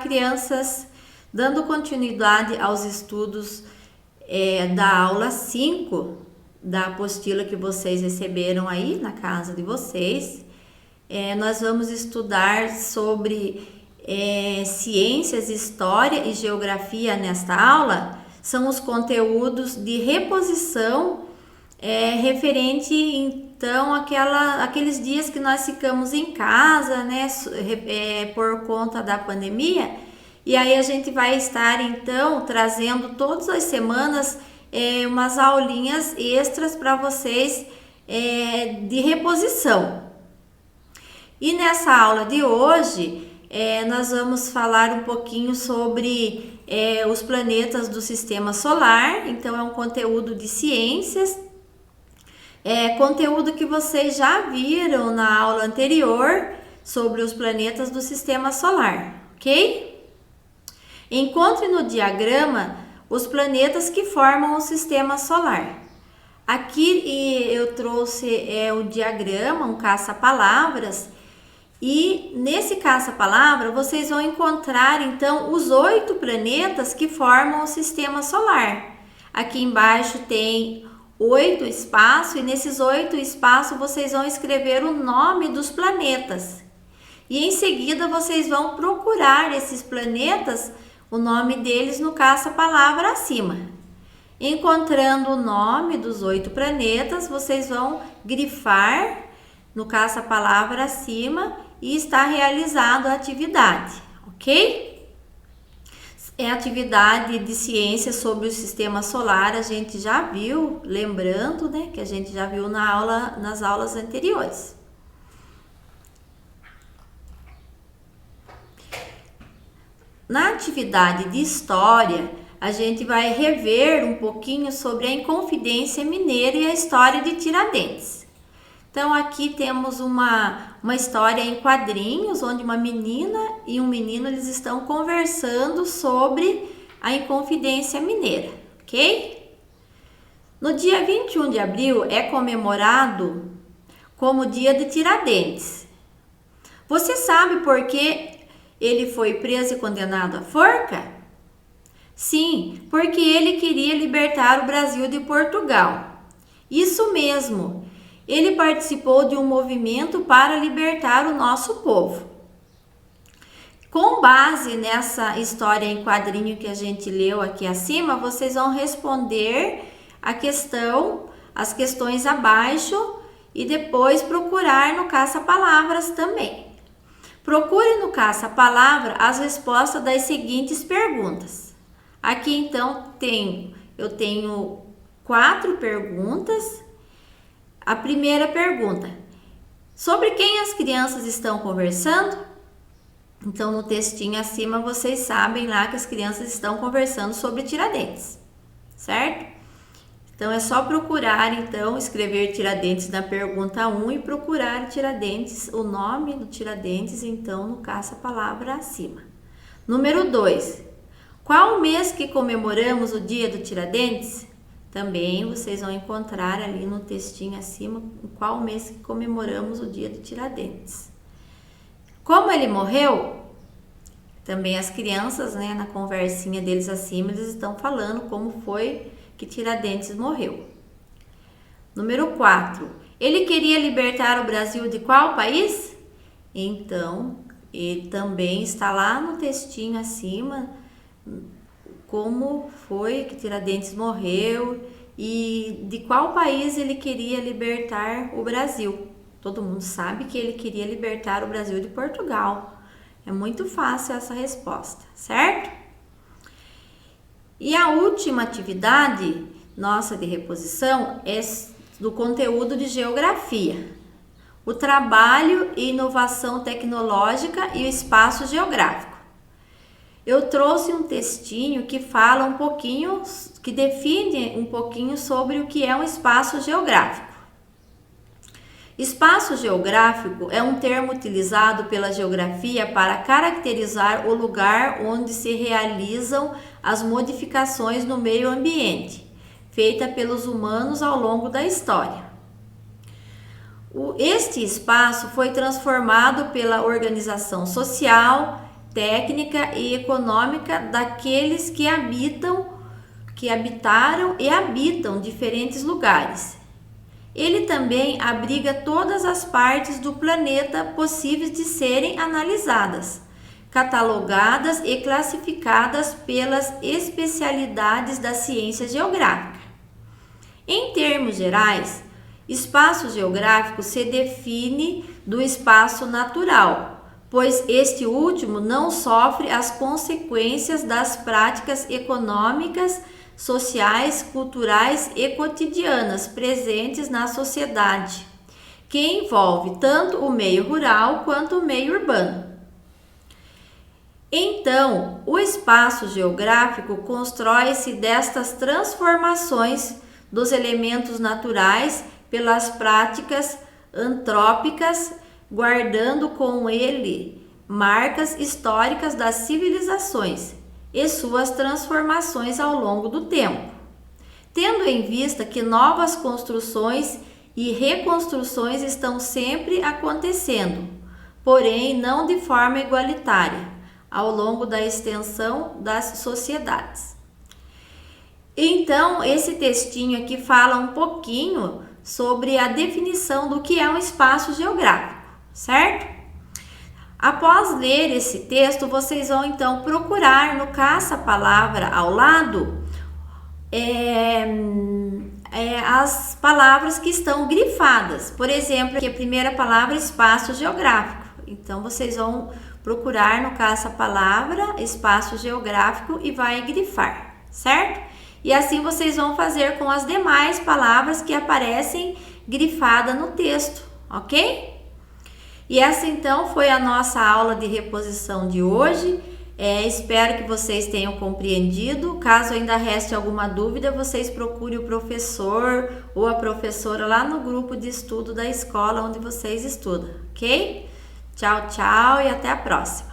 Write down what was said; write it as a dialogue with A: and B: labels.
A: crianças, dando continuidade aos estudos da aula 5 da apostila que vocês receberam aí na casa de vocês. Nós vamos estudar sobre ciências, história e geografia nesta aula. São os conteúdos de reposição referente então aqueles dias que nós ficamos em casa, né, por conta da pandemia. E aí a gente vai estar então trazendo todas as semanas umas aulinhas extras para vocês de reposição. E nessa aula de hoje nós vamos falar um pouquinho sobre os planetas do sistema solar. Então é um conteúdo de ciências, conteúdo que vocês já viram na aula anterior sobre os planetas do sistema solar, ok? Encontre no diagrama os planetas que formam o sistema solar. Aqui eu trouxe o diagrama, um caça-palavras, e nesse caça-palavra vocês vão encontrar então os 8 planetas que formam o sistema solar. Aqui embaixo tem 8 espaços, e nesses 8 espaços vocês vão escrever o nome dos planetas. E em seguida vocês vão procurar esses planetas, o nome deles no caça-palavra acima. Encontrando o nome dos 8 planetas, vocês vão grifar no caça-palavra acima e está realizada a atividade, ok? É atividade de ciência sobre o sistema solar, a gente já viu, lembrando, né, que a gente já viu nas aulas anteriores. Na atividade de história, a gente vai rever um pouquinho sobre a Inconfidência Mineira e a história de Tiradentes. Então aqui temos uma história em quadrinhos, onde uma menina e um menino eles estão conversando sobre a Inconfidência Mineira, ok? No dia 21 de abril é comemorado como dia de Tiradentes. Você sabe por que ele foi preso e condenado à forca? Sim, porque ele queria libertar o Brasil de Portugal. Isso mesmo, ele participou de um movimento para libertar o nosso povo. Com base nessa história em quadrinho que a gente leu aqui acima, vocês vão responder as questões abaixo e depois procurar no caça-palavras também. Procure no caça-palavra as respostas das seguintes perguntas. Aqui então eu tenho 4 perguntas. A primeira pergunta: sobre quem as crianças estão conversando? Então no textinho acima vocês sabem lá que as crianças estão conversando sobre Tiradentes, certo? Então é só procurar, então, escrever Tiradentes na pergunta 1 e procurar Tiradentes, o nome do Tiradentes, então, no caça-palavra acima. Número 2. Qual o mês que comemoramos o dia do Tiradentes? Também vocês vão encontrar ali no textinho acima qual mês que comemoramos o dia do Tiradentes. Como ele morreu? Também as crianças, né, na conversinha deles acima, eles estão falando como foi que Tiradentes morreu. Número 4. Ele queria libertar o Brasil de qual país? Então, ele também está lá no textinho acima como foi que Tiradentes morreu e de qual país ele queria libertar o Brasil. Todo mundo sabe que ele queria libertar o Brasil de Portugal. É muito fácil essa resposta, certo? E a última atividade nossa de reposição é do conteúdo de geografia. O trabalho e inovação tecnológica e o espaço geográfico. Eu trouxe um textinho que fala um pouquinho, que define um pouquinho sobre o que é um espaço geográfico. Espaço geográfico é um termo utilizado pela geografia para caracterizar o lugar onde se realizam as modificações no meio ambiente, feita pelos humanos ao longo da história. Este espaço foi transformado pela organização social, técnica e econômica daqueles que habitaram e habitam diferentes lugares. Ele também abriga todas as partes do planeta possíveis de serem analisadas, catalogadas e classificadas pelas especialidades da ciência geográfica. Em termos gerais, espaço geográfico se define do espaço natural, pois este último não sofre as consequências das práticas econômicas, sociais, culturais e cotidianas presentes na sociedade, que envolve tanto o meio rural quanto o meio urbano. Então, o espaço geográfico constrói-se destas transformações dos elementos naturais pelas práticas antrópicas, guardando com ele marcas históricas das civilizações e suas transformações ao longo do tempo, tendo em vista que novas construções e reconstruções estão sempre acontecendo, porém não de forma igualitária, ao longo da extensão das sociedades. Então, esse textinho aqui fala um pouquinho sobre a definição do que é um espaço geográfico, certo? Após ler esse texto, vocês vão então procurar no caça-palavra ao lado as palavras que estão grifadas. Por exemplo, aqui a primeira palavra, espaço geográfico. Então, vocês vão procurar no caça-palavra espaço geográfico e vai grifar, certo? E assim vocês vão fazer com as demais palavras que aparecem grifadas no texto, ok? E essa então foi a nossa aula de reposição de hoje. Espero que vocês tenham compreendido. Caso ainda reste alguma dúvida, vocês procurem o professor ou a professora lá no grupo de estudo da escola onde vocês estudam, ok? Tchau, tchau e até a próxima!